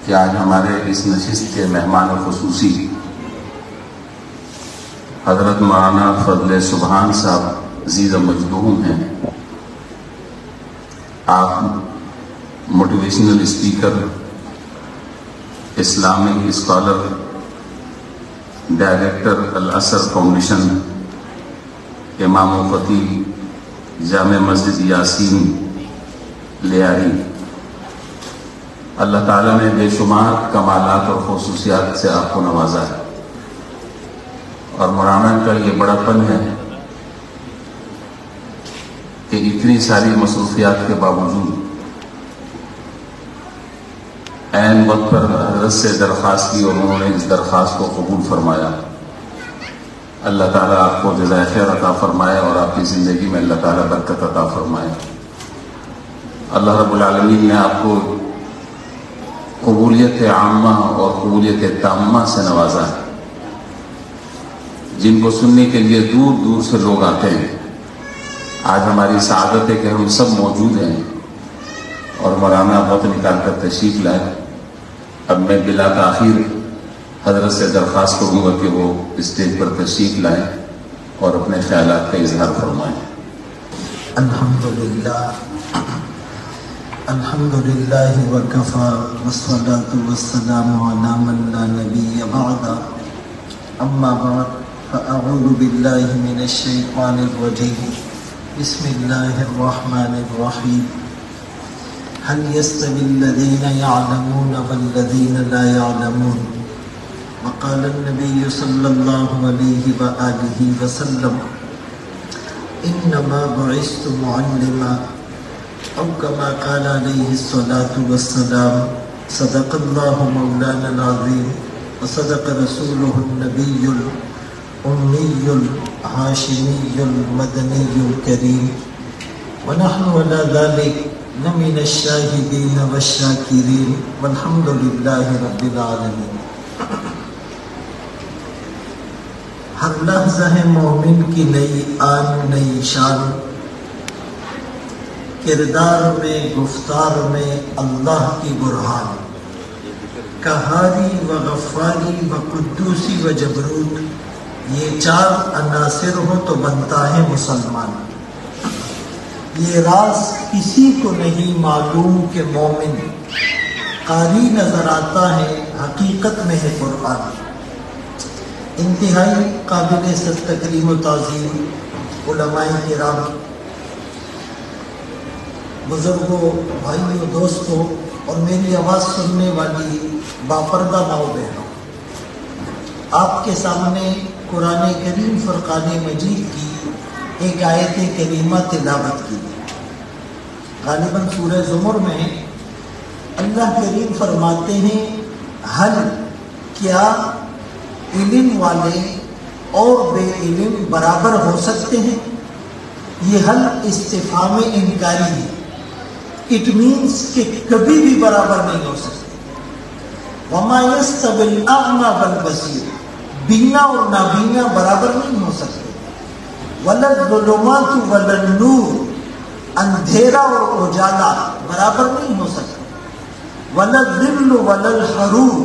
کہ آج ہمارے اس نشست کے مہمان خصوصی حضرت مولانا فضل سبحان صاحب عزیز مجدوم ہیں. آپ motivational speaker, Islamic scholar, director الاثر فاؤنڈیشن، امام و خطیب جامع مسجد یاسین لیاری. اللہ تعالیٰ نے بے شمار کمالات اور خصوصیات سے آپ کو نوازا ہے، اور مولانا کا یہ بڑا پن ہے کہ اتنی ساری مصروفیات کے باوجود عین وقت پر حضرت سے درخواست کی اور انہوں نے اس درخواست کو قبول فرمایا. اللہ تعالیٰ آپ کو جزائے خیر عطا فرمائے اور آپ کی زندگی میں اللہ تعالیٰ برکت عطا فرمائے. اللہ رب العالمین نے آپ کو قبولیت عامہ اور قبولیت تامہ سے نوازا ہے، جن کو سننے کے لیے دور دور سے لوگ آتے ہیں. آج ہماری سعادت ہے کہ ہم سب موجود ہیں اور مولانا وقت نکال کر تشریف لائے. اب میں بلا تاخیر حضرت سے درخواست کروں گا کہ وہ اسٹیج پر تشریف لائیں اور اپنے خیالات کا اظہار فرمائیں. الحمدللہ وکفا والصلاة والسلام علی من لا نبی بعد. اما بعد فاعوذ باللہ من الشیطان الرجیم. بسم اللہ الرحمن الرحیم. هل يستوي الذين يعلمون والذين لا يعلمون؟ وقال النبي صلى الله عليه وآله وسلم إنما بعثت معلما، أو كما قال عليه الصلاة والسلام. صدق الله مولانا العظيم وصدق رسوله النبي الأمي الهاشمي المدني الكريم، ونحن على ذلك لمن الشاہدین والشاکرین والحمد للہ رب العالمین. ہر لحظہ ہے مومن کی نئی آن نئی شان، کردار میں گفتار میں اللہ کی برہان. قہاری و غفاری و قدوسی و جبروت، یہ چار عناصر ہو تو بنتا ہے مسلمان. یہ راز کسی کو نہیں معلوم کہ مومن قاری نظر آتا ہے، حقیقت میں ہے قرآن. انتہائی قابل تکریم و تعظیم علماء کرام، بزرگوں، بھائیوں، دوستوں اور میری آواز سننے والی باپردہ ماؤ بہنوں، آپ کے سامنے قرآن کریم فرقان مجید کی ایک آیت کریمہ تلاوت کی. غالباً سورہ زمر میں اللہ کریم فرماتے ہیں حل، کیا علم والے اور بے علم برابر ہو سکتے ہیں؟ یہ حل استفہام انکاری ہے. اٹ مینس کہ کبھی بھی برابر نہیں ہو سکتے. وما یستوی الاعمی والبصیر، بینا اور نابینا برابر نہیں ہو سکتے. ولا الظلمات ولا النور، اندھیرا اور اجالا برابر نہیں ہو سکتے. ولا الظل ولا الحرور،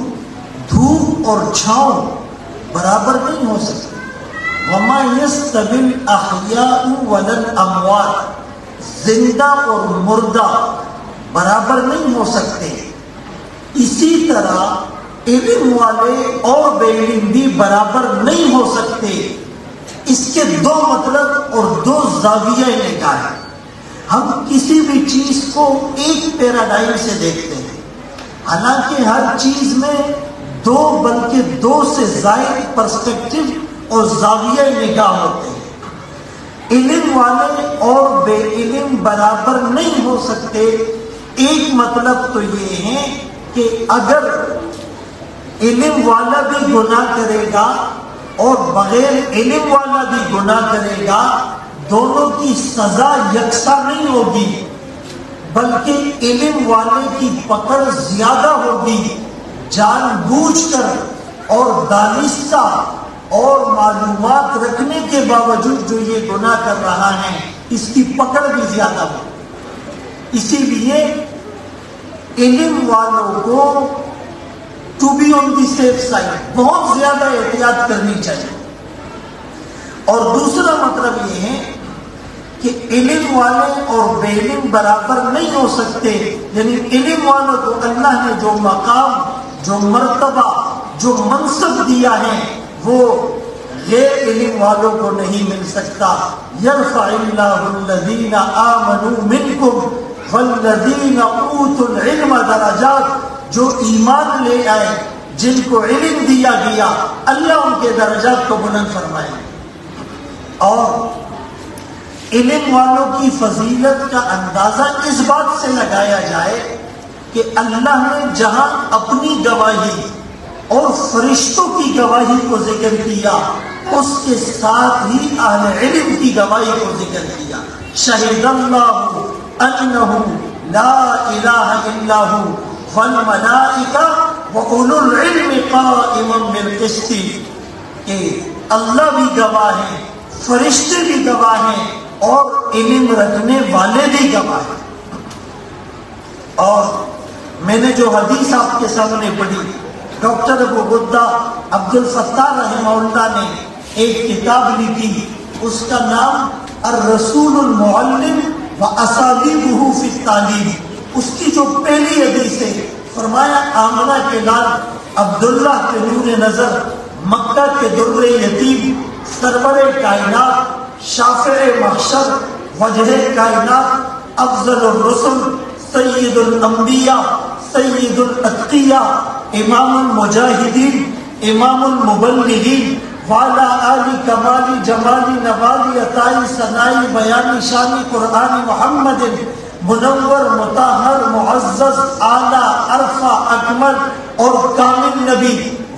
دھوپ اور چھاؤں برابر نہیں ہو سکتے. وما یستوی الاحیاء ولا الاموات، زندہ اور مردہ برابر نہیں ہو سکتے. اسی طرح علم والے اور بے علم بھی برابر نہیں ہو سکتے. اس کے دو مطلب اور دو زاویہ نگاہ ہیں. ہم کسی بھی چیز کو ایک پیراڈائم سے دیکھتے ہیں، حالانکہ ہر چیز میں دو بلکہ دو سے زائد پرسپیکٹو اور زاویہ نگاہ ہوتے ہیں. علم والے اور بے علم برابر نہیں ہو سکتے. ایک مطلب تو یہ ہے کہ اگر علم والا بھی گناہ کرے گا اور بغیر علم والا بھی گناہ کرے گا، دونوں کی سزا یکساں نہیں ہوگی، بلکہ علم والے کی پکڑ زیادہ ہوگی. جان بوجھ کر اور دانستہ اور معلومات رکھنے کے باوجود جو یہ گناہ کر رہا ہے، اس کی پکڑ بھی زیادہ ہوگی. اسی لیے علم والوں کو to be on the safe side, بہت زیادہ احتیاط کرنی چاہیے۔ اور دوسرا مطلب یہ ہے کہ علم والے اور بے علم برابر نہیں ہو سکتے، یعنی علم والوں کو اللہ نے جو مقام، جو مرتبہ، جو منصب دیا ہے وہ غیر علم والوں کو نہیں مل سکتا۔ یرفع اللہ الذین آمنوا منکم والذین اوتوا العلم درجات، جو ایمان لے آئے، جن کو علم دیا گیا، اللہ ان کے درجات کو بلند فرمائے۔ اور علم والوں کی فضیلت کا اندازہ اس بات سے لگایا جائے کہ اللہ نے جہاں اپنی گواہی اور فرشتوں کی گواہی کو ذکر کیا، اس کے ساتھ ہی اہل علم کی گواہی کو ذکر کیا۔ شہد اللہ انہ لا الہ الا ہو والملائکہ وَأُولُو الْعِلْمِ قَائِمًا بِالْقِسْطِ، کہ اللہ بھی گواہ ہیں، فرشتے بھی گواہ ہیں، اور علم رکھنے والے بھی گواہ ہیں۔ اور میں نے جو حدیث آپ کے سامنے پڑھی، ڈاکٹر ابو غدہ عبد الفتاح رحمہ اللہ نے ایک کتاب لکھی، اس کا نام الرسول المعلم واسالیبہ فی التعلیم۔ اس کی جو پہلی حدیث ہے، فرمایا آمنہ کے لال عبداللہ کے نور نظر، مکہ کے در یتیم، سرور کائنات، شافع محشر، وجہ کائنات، افضل الرسل، سید الانبیاء، سید الاتقیاء، امام المجاہدین، امام المبلغین، والا آلی کمالی جمالی نوالی عطائی ثنائی بیانی شانی قرآن محمد، منور مطہر معزز اعلیٰ عرفہ اکمل اور کامل نبی،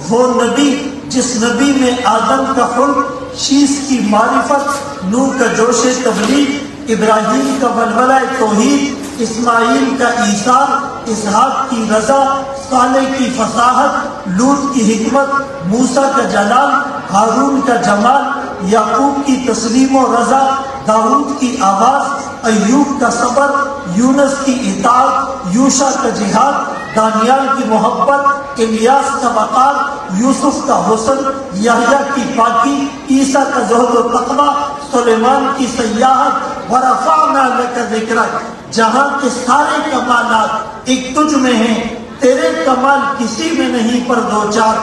وہ نبی جس نبی میں آدم کا خلق، شیس کی معرفت، نوح کا جوش تبلیغ، ابراہیم کا ولولہ توحید، اسماعیل کا ایثار، اسحاق کی رضا، صالح کی فصاحت، لوط کی حکمت، موسیٰ کا جلال، ہارون کا جمال، یعقوب کی تسلیم و رضا، داؤد کی آواز، ایوب کا صبر، یونس کی اطاعت، یوشع کا جہاد، دانیال کی محبت، الیاس کا وقار، یوسف کا حسن، یحییٰ کی پاکی، عیسیٰ کا زہد و تقویٰ، سلیمان کی سیاحت، ورفعنا لک ذکرک، جہاں کے سارے کمالات ایک تجھ میں ہیں، تیرے کمال کسی میں نہیں پر دو چار۔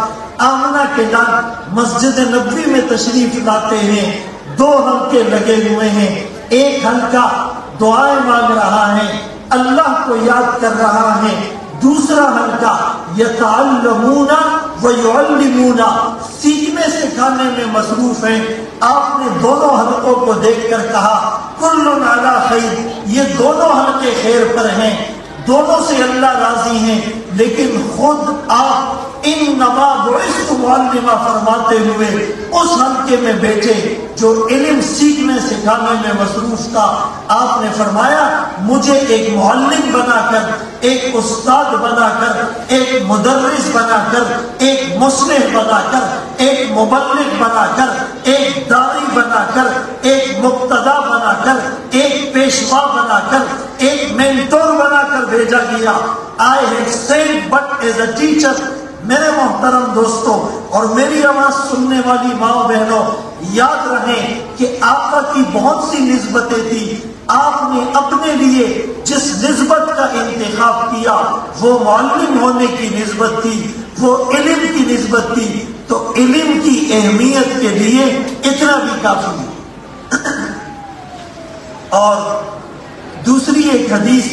آمنہ کے لال مسجد نبوی میں تشریف لاتے ہیں، دو حلقے لگے ہوئے ہیں، ایک حلقہ دعائیں مانگ رہا ہے، اللہ کو یاد کر رہا ہے، دوسرا حلقہ یتعلمون ویعلمون، سیکھنے سکھانے میں مصروف ہیں۔ آپ نے دونوں حلقوں کو دیکھ کر کہا کل علی خیر، یہ دونوں حلقے خیر پر ہیں، دونوں سے اللہ راضی ہیں، لیکن خود آپ انما بعثت معلما فرماتے ہوئے اس حلقے میں بیٹھے جو علم سیکھنے سکھانے میں مصروف تھا۔ آپ نے فرمایا مجھے ایک معلم بنا کر، ایک استاد بنا کر، ایک مدرس بنا کر، ایک مصلح بنا کر، ایک مبلغ بنا کر، ایک داعی بنا کر، ایک مقتدا بنا کر، ایک پیشوا بنا کر، ایک مینٹور بنا کر بھیجا گیا۔ I have said but as a teacher۔ میرے محترم دوستوں اور میری آواز سننے والی ماں بہنوں، یاد رہیں کہ آقا کی بہت سی نسبتیں تھیں، آپ نے اپنے لیے جس نسبت کا انتخاب کیا وہ معلم ہونے کی نسبت تھی، وہ علم کی نسبت تھی، تو علم کی اہمیت کے لیے اتنا بھی کافی ہے۔ اور دوسری ایک حدیث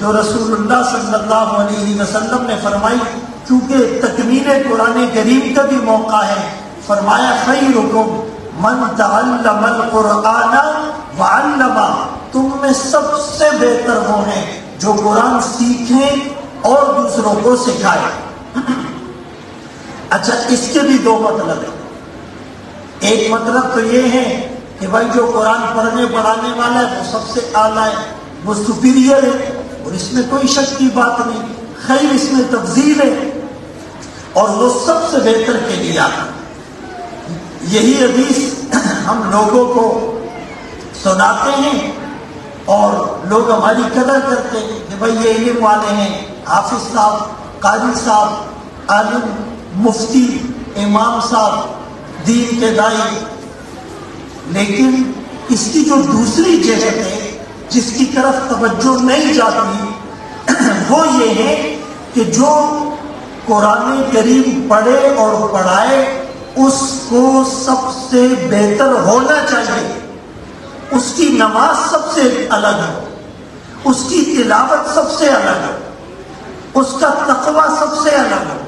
جو رسول اللہ صلی اللہ علیہ وسلم نے فرمائی، کیونکہ تکمیل قرآن کریم کا بھی موقع ہے، فرمایا خیرکم من تعلم القرآن وعلمہ، تم میں سب سے بہتر وہ ہیں جو قرآن سیکھیں اور دوسروں کو سکھائیں۔ اچھا، اس کے بھی دو مطلب ہیں۔ ایک مطلب تو یہ ہے کہ بھائی جو قرآن پڑھنے پڑھانے والا ہے وہ سب سے اعلیٰ ہے، وہ سپیریئر ہے، اور اس میں کوئی شک کی بات نہیں، خیر اس میں تفضیل ہے، اور وہ سب سے بہتر کے لیے آتا۔ یہی حدیث ہم لوگوں کو سناتے ہیں اور لوگ ہماری قدر کرتے ہیں کہ بھائی یہ علم والے ہیں، حافظ صاحب، قاری صاحب، عالم، مفتی، امام صاحب، دین کے دائی، لیکن اس کی جو دوسری جہت ہے جس کی طرف توجہ نہیں جاتی وہ یہ ہے کہ جو قرآن کریم پڑھے اور پڑھائے اس کو سب سے بہتر ہونا چاہیے، اس کی نماز سب سے الگ ہو، اس کی تلاوت سب سے الگ ہو، اس کا تقوی سب سے الگ ہو،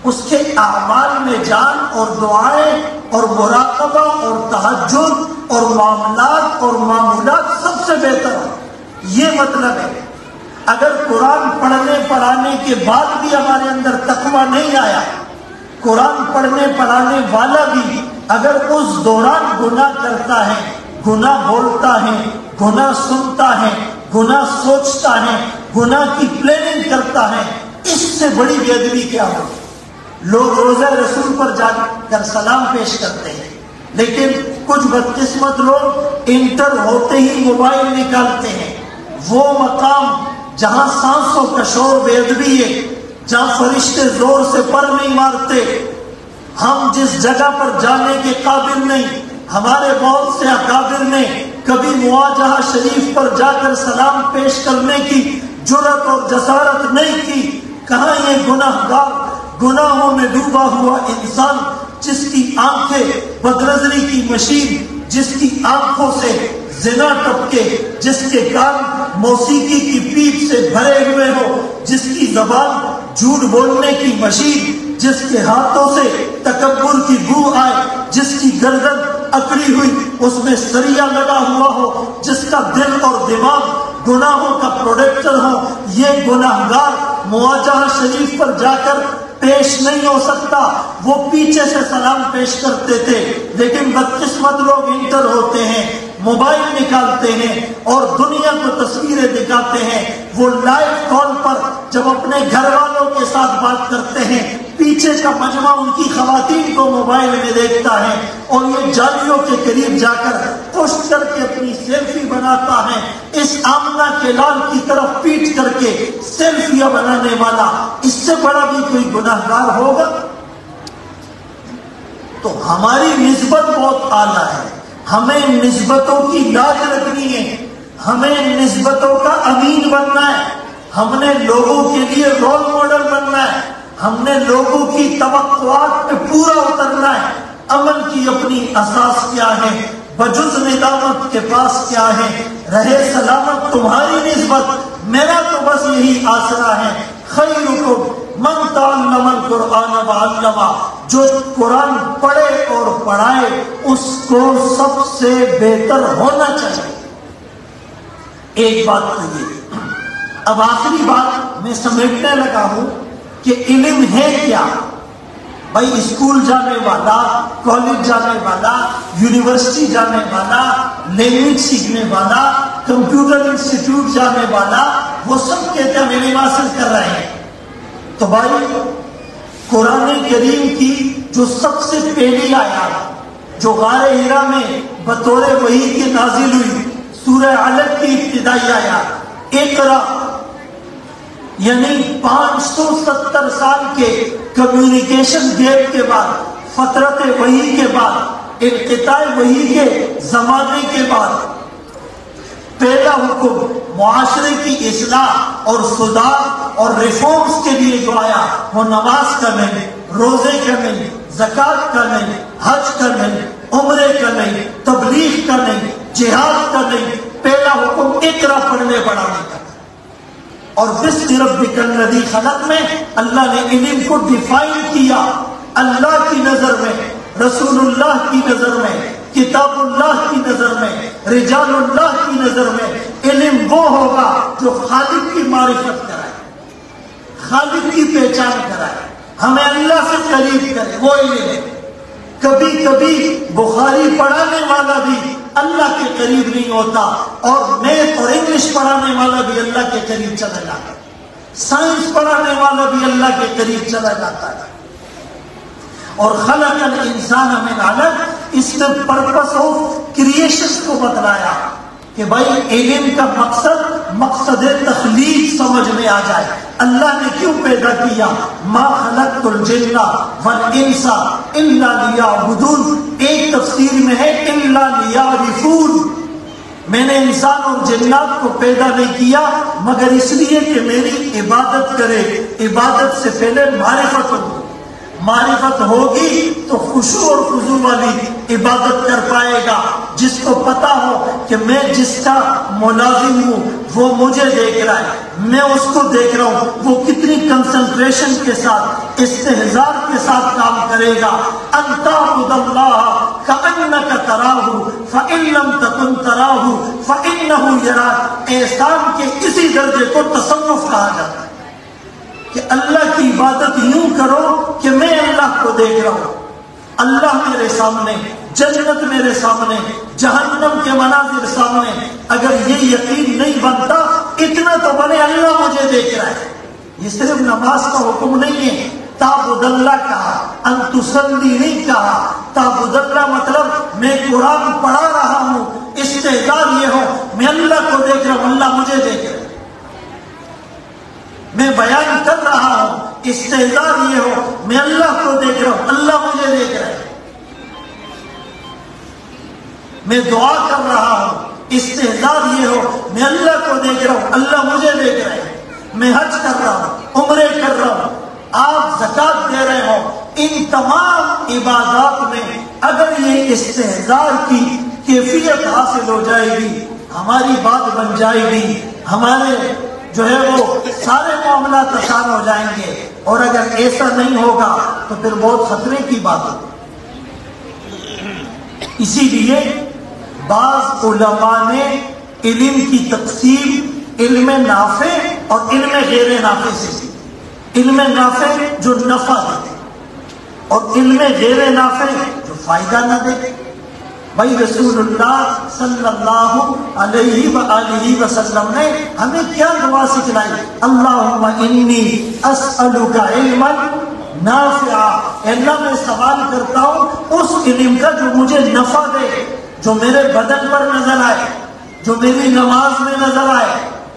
اس کے اعمال میں جان اور دعائیں اور مراقبہ اور تہجد اور معاملات اور معمولات سب سے بہتر ہو۔ یہ مطلب ہے اگر قرآن پڑھنے پڑھانے کے بعد بھی ہمارے اندر تقوی نہیں آیا، قرآن پڑھنے پڑھانے والا بھی اگر اس دوران گناہ کرتا ہے، گناہ بولتا ہے، گناہ سنتا ہے، گناہ سوچتا ہے، گناہ کی پلاننگ کرتا ہے، اس سے بڑی بے ادبی کیا ہو؟ لوگ روزہ رسول پر جا کر سلام پیش کرتے ہیں، لیکن کچھ بدقسمت لوگ انٹر ہوتے ہی موبائل نکالتے ہیں۔ وہ مقام جہاں سانسوں کا شور بے ادبی ہے، جہاں فرشتے زور سے پر نہیں مارتے، ہم جس جگہ پر جانے کے قابل نہیں، ہمارے بہت سے اکابر نے کبھی مواجہہ شریف پر جا کر سلام پیش کرنے کی جرأت اور جسارت نہیں کی۔ کہاں یہ گناہگار، گناہوں میں ڈوبا ہوا انسان، جس کی آنکھیں بدنظری کی مشین، جس کی آنکھوں سے زنا ٹپکے، جس کے کان موسیقی کی پیپ سے بھرے ہوئے ہو، جس کی زبان جھوٹ بولنے کی مشین، جس کے ہاتھوں سے تکبر کی بو آئے، جس کی گردن اکڑی ہوئی اس میں سریا لگا ہوا ہو، جس کا دل اور دماغ گناہوں کا پروڈکٹر ہو، یہ گناہگار مواجہہ شریف پر جا کر پیش نہیں ہو سکتا۔ وہ پیچھے سے سلام پیش کرتے تھے، لیکن بدقسمت لوگ انٹر ہوتے ہیں، موبائل نکالتے ہیں اور دنیا کو تصویریں دکھاتے ہیں۔ وہ لائیو کال پر جب اپنے گھر والوں کے ساتھ بات کرتے ہیں، پیچھے کا مجمع ان کی خواتین کو موبائل میں دیکھتا ہے اور یہ جالیوں کے قریب جا کر پوسٹ کر کے اپنی سیلفی بناتا ہے۔ اس آمنہ کے لال کی طرف پیٹ کر کے سیلفیاں بنانے والا، اس سے بڑا بھی کوئی گناہگار ہوگا؟ تو ہماری نسبت بہت اعلیٰ ہے، ہمیں نسبتوں کی لاج رکھنی ہے، ہمیں نسبتوں کا امین بننا ہے، ہم نے لوگوں کے لیے رول ماڈل بننا ہے، ہم نے لوگوں کی توقعات پہ پورا اترنا ہے۔ عمل کی اپنی اساس کیا ہے، بجز ندامت کے پاس کیا ہے، رہے سلامت تمہاری نسبت، میرا تو بس یہی آسرا ہے۔ خیرکم من تعلم القرآن وعلمہ، جو قرآن پڑھے اور پڑھائے اس کو سب سے بہتر ہونا چاہیے۔ ایک بات تو یہ، اب آخری بات میں سمیٹنے لگا ہوں کہ علم ہے کیا؟ بھائی اسکول جانے والا، کالج جانے والا، یونیورسٹی جانے والا، لینگویج سیکھنے والا، کمپیوٹر انسٹیٹیوٹ جانے والا، وہ سب کہتے ہیں علم حاصل کر رہے ہیں۔ تو بھائی قرآن کریم کی جو سب سے پہلی آیات جو غار ہیرا میں بطور وحی کے نازل ہوئی، سورہ علق کی ابتدائی آیات، اقرا، یعنی 570 سال کے کمیونیکیشن گیپ کے بعد، فترت وحی کے بعد، انقطاع وحی کے زمانے کے بعد پہلا حکم معاشرے کی اصلاح اور سدھار اور ریفارمز کے لیے جو آیا وہ نماز کا نہیں، روزے کا نہیں، زکوٰۃ کا نہیں، حج کا نہیں، عمرے کا نہیں، تبلیغ کا نہیں، جہاد کا نہیں، پہلا حکم اقرا پڑھنے پڑھانے کا۔ اور بسم ربک الذی خلق میں اللہ نے علم کو ڈیفائن کیا، اللہ کی نظر میں، رسول اللہ کی نظر میں، کتاب اللہ کی نظر میں، رجال اللہ کی نظر میں علم وہ ہوگا جو خالق کی معرفت کرائے، خالق کی پہچان کرائے، ہمیں اللہ سے قریب کرے، وہ علم ہے۔ کبھی کبھی بخاری پڑھانے والا بھی اللہ کے قریب نہیں ہوتا، اور میتھ اور انگلش پڑھانے والا بھی اللہ کے قریب چلا جاتا ہے، سائنس پڑھانے والا بھی اللہ کے قریب چلا جاتا ہے۔ اور خلق الانسان من علق، اس نے پرپس آف کریشن کو بتلایا کہ بھائی علم کا مقصد تخلیق سمجھ میں آ جائے. اللہ نے کیوں پیدا کیا؟ ما خلقت الجن والانس الا لیعبدون. ایک تفسیر میں ہے الا لیعرفون. میں نے انسان اور جنات کو پیدا نہیں کیا مگر اس لیے کہ میری عبادت کرے. عبادت سے پہلے معرفت ہو. معرفت ہوگی تو خشوع اور خضوع والی عبادت کر پائے گا. جس کو پتا ہو کہ میں جس کا ملازم ہوں وہ مجھے دیکھ رہا ہے, میں اس کو دیکھ رہا ہوں, وہ کتنی کنسنٹریشن کے ساتھ استحضار کے ساتھ کام کرے گا. ان تعبد اللہ کأنک تراہ فإن لم تکن تراہ فإنہ یراک. احسان کے اسی درجے کو تصوف کہا جاتا ہے کہ اللہ کی عبادت یوں کرو کہ میں اللہ کو دیکھ رہا ہوں. اللہ میرے سامنے, جنت میرے سامنے, جہنم کے مناظر سامنے. اگر یہ یقین نہیں بنتا اتنا تو بنے اللہ مجھے دیکھ رہا ہے. یہ صرف نماز کا حکم نہیں ہے. تعبد اللہ کہا, ان تصلی نہیں کہا. تعبد اللہ مطلب میں قرآن پڑھا رہا ہوں, استحضار یہ ہو میں اللہ کو دیکھ رہا ہوں, اللہ مجھے دیکھ رہا ہے. میں بیان کر رہا ہوں, استحضار یہ ہو میں اللہ کو دیکھ رہا ہوں, اللہ مجھے دیکھ رہا ہے. میں دعا کر رہا ہوں, استحضار یہ ہو میں اللہ کو دیکھ رہا ہوں, اللہ مجھے دیکھ رہا ہے. میں حج کر رہا ہوں, عمرے کر رہا ہوں, آپ زکات دے رہے ہو. ان تمام عبادات میں اگر یہ استحضار کی کیفیت حاصل ہو جائے گی, ہماری بات بن جائے گی, ہمارے جو ہے وہ سارے معاملات آسان ہو جائیں گے. اور اگر ایسا نہیں ہوگا تو پھر بہت خطرے کی بات ہوگی. اسی لیے بعض علماء نے علم کی تقسیم علم نافع اور علم غیر نافع سے کی. علم نافع جو نفع دے اور علم غیر نافع جو فائدہ نہ دے. بھائی رسول اللہ صلی اللہ علیہ وآلہ وسلم نے ہمیں کیا دعا سکھلائی؟ اللہم انی اسألک علما نافعا. اللہ میں سوال کرتا ہوں اس علم کا جو مجھے نفع دے, جو میرے بدن پر نظر آئے, جو میری نماز میں نظر آئے,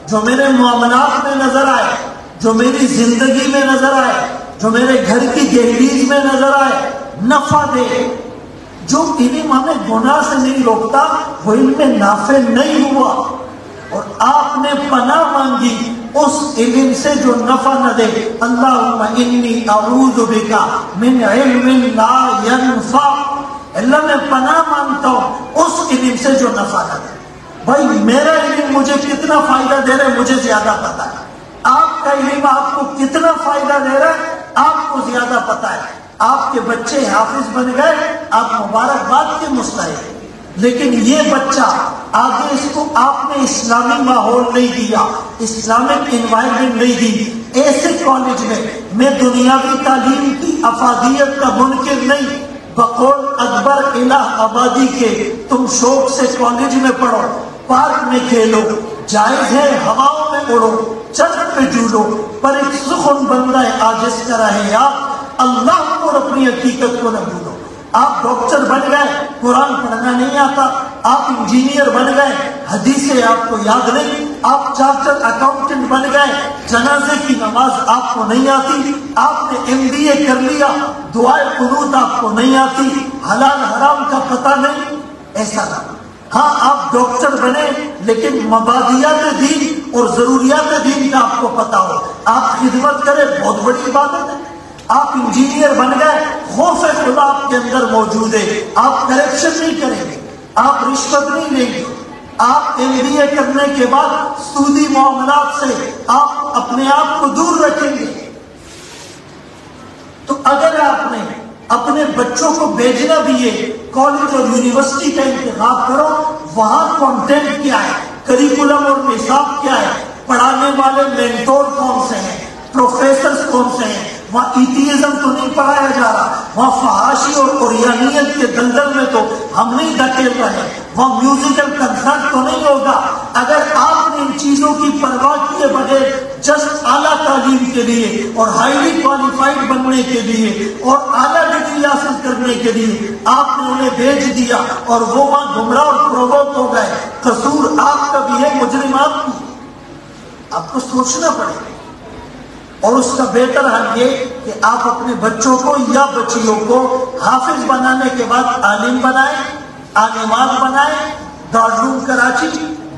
جو میرے معاملات میں نظر آئے, جو میری زندگی میں نظر آئے, جو میرے گھر کی دہلیز میں نظر آئے, نفع دے. جو علم ہمیں گناہ سے نہیں روکتا وہ علم نافع نہیں ہوا. اور آپ نے پناہ مانگی اس علم سے جو نفع نہ دے. اللہم انی اعوذ بک من علم لا ینفع. اللہ میں پناہ مانگتا ہوں اس علم سے جو نفع نہ دے. بھائی میرا علم مجھے کتنا فائدہ دے رہا ہے مجھے زیادہ پتا ہے. آپ کا علم آپ کو کتنا فائدہ دے رہا ہے آپ کو زیادہ پتا ہے. آپ کے بچے حافظ بن گئے, آپ مبارکباد کے مستحق. لیکن یہ بچہ آگے اس کو آپ نے اسلامی ماحول نہیں دیا, اسلامک انوائرمنٹ نہیں دی. ایسے کالج میں دنیاوی تعلیم کی افادیت کا منکر نہیں. بقول اکبر الہ آبادی کے تم شوق سے کالج میں پڑھو, پارک میں کھیلو, جائز ہے ہواؤں میں اڑو, چرخ پہ جھولو, پر ایک سخن بندہ عاجز کا رہے آپ اللہ کو اور اپنی حقیقت کو نہ بھولو. آپ ڈاکٹر بن گئے, قرآن پڑھنا نہیں آتا. آپ انجینئر بن گئے, حدیثیں آپ کو یاد نہیں. آپ چارٹرڈ اکاؤنٹنٹ بن گئے, جنازے کی نماز آپ کو نہیں آتی. آپ نے MBA کر لیا, دعائے قنوت آپ کو نہیں آتی, حلال حرام کا پتہ نہیں. ایسا نہ. ہاں آپ ڈاکٹر بنے لیکن مبادیات دین اور ضروریات دین کا آپ کو پتا ہو, آپ خدمت کریں, بہت بڑی عبادت ہے. آپ انجینئر بن گئے, خوف خدا آپ کے اندر موجود ہے, آپ کرپشن نہیں کریں گے, آپ رشوت نہیں لیں گے, آپ MBA کرنے کے بعد سودی معاملات سے آپ اپنے آپ کو دور رکھیں گے. تو اگر آپ نے اپنے بچوں کو بھیجنا بھی ہے کالج اور یونیورسٹی کا انتخاب کرو, وہاں کانٹینٹ کیا ہے, کریکولم اور نصاب کیا ہے, پڑھانے والے مینٹور کون سے ہیں, پروفیسرز کون سے ہیں, وہاں ایتھیزم تو نہیں پڑھایا جا رہا، وہاں فحاشی اور قریانیت کے دلدل میں تو ہم نہیں دھکیل رہے، وہاں میوزیکل کنسرٹ تو نہیں ہوگا۔ اگر آپ نے ان چیزوں کی پرواہ کیے بغیر جسٹ اعلیٰ تعلیم کے لیے اور ہائیلی کوالیفائڈ بننے کے لیے اور اعلیٰ ڈگری حاصل کرنے کے لیے آپ نے انہیں بھیج دیا اور وہ وہاں گمراہ اور پرووک ہو گئے، قصور آپ کا بھی ہے، مجرم آپ کی، آپ کو سوچنا پڑے گا۔ اور اس کا بہتر حل یہ کہ آپ اپنے بچوں کو یا بچیوں کو حافظ بنانے کے بعد عالم بنائیں، عالمات بنائیں، دارالعلوم کراچی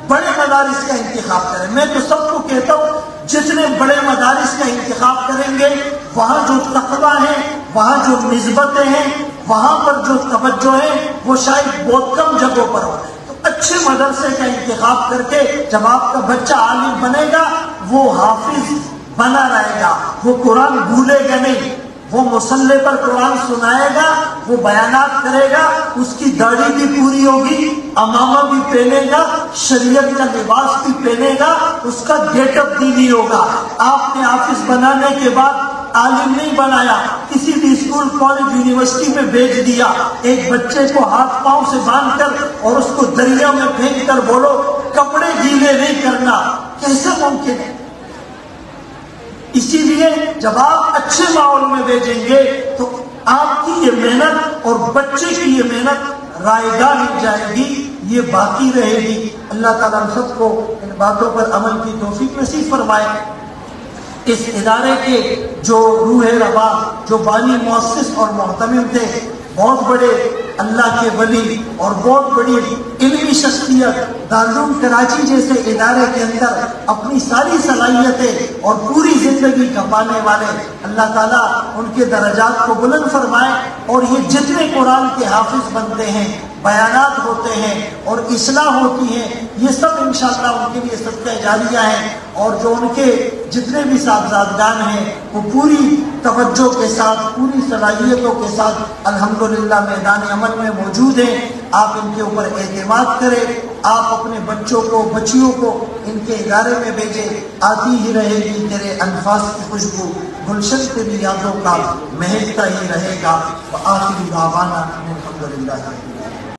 بڑے مدارس کا انتخاب کریں۔ میں تو سب کو کہتا ہوں جتنے بڑے مدارس کا انتخاب کریں گے وہاں جو تقویٰ ہے، وہاں جو نسبتیں ہیں، وہاں پر جو توجہ ہے وہ شاید بہت کم جگہوں پر ہو۔ تو اچھے مدرسے کا انتخاب کر کے جب آپ کا بچہ عالم بنے گا وہ حافظ بنا رہے گا، وہ قرآن بھولے گا نہیں، وہ مصلی پر قرآن سنائے گا، وہ بیانات کرے گا، اس کی داڑھی بھی پوری ہوگی، امامہ بھی پہنے گا، شریعت کا لباس بھی پہنے گا، اس کا گیٹ اپ دینی ہوگا۔ آپ نے حافظ بنانے کے بعد عالم نہیں بنایا، کسی بھی اسکول کالج یونیورسٹی میں بھیج دیا، ایک بچے کو ہاتھ پاؤں سے باندھ کر اور اس کو دریا میں پھینک کر بولو کپڑے گیلے نہیں کرنا، کیسے ممکن ہے؟ اسی لیے جب آپ اچھے ماحول میں بھیجیں گے تو آپ کی یہ محنت اور بچے کی یہ محنت رائے گاہ نہیں جائے گی، یہ باقی رہے گی۔ اللہ تعالیٰ ہم سب کو ان باتوں پر عمل کی توفیق نصیب فرمائے۔ اس ادارے کے جو روح روا، جو بانی مؤسس اور محتمم تھے، بہت بڑے اللہ کے ولی اور بہت بڑی علمی شخصیت، دارالعلوم کراچی جیسے ادارے کے اندر اپنی ساری صلاحیتیں اور پوری زندگی کھپانے والے، اللہ تعالیٰ ان کے درجات کو بلند فرمائے۔ اور یہ جتنے قرآن کے حافظ بنتے ہیں، بیانات ہوتے ہیں اور اصلاح ہوتی ہے، یہ سب انشاءاللہ ان کے لیے صدقہ جاریہ ہیں، اور جو ان کے جتنے بھی صاحبزادگان ہیں وہ پوری توجہ کے ساتھ، پوری صلاحیتوں کے ساتھ الحمدللہ میدان عمل میں موجود ہیں۔ آپ ان کے اوپر اعتماد کریں، آپ اپنے بچوں کو، بچیوں کو ان کے ادارے میں بھیجیں، آتی ہی رہے گی تیرے انفاس کی خوشبو، گلشن تیری یادوں کا مہکتا ہی رہے گا۔ وآخر دعوانا الحمدللہ۔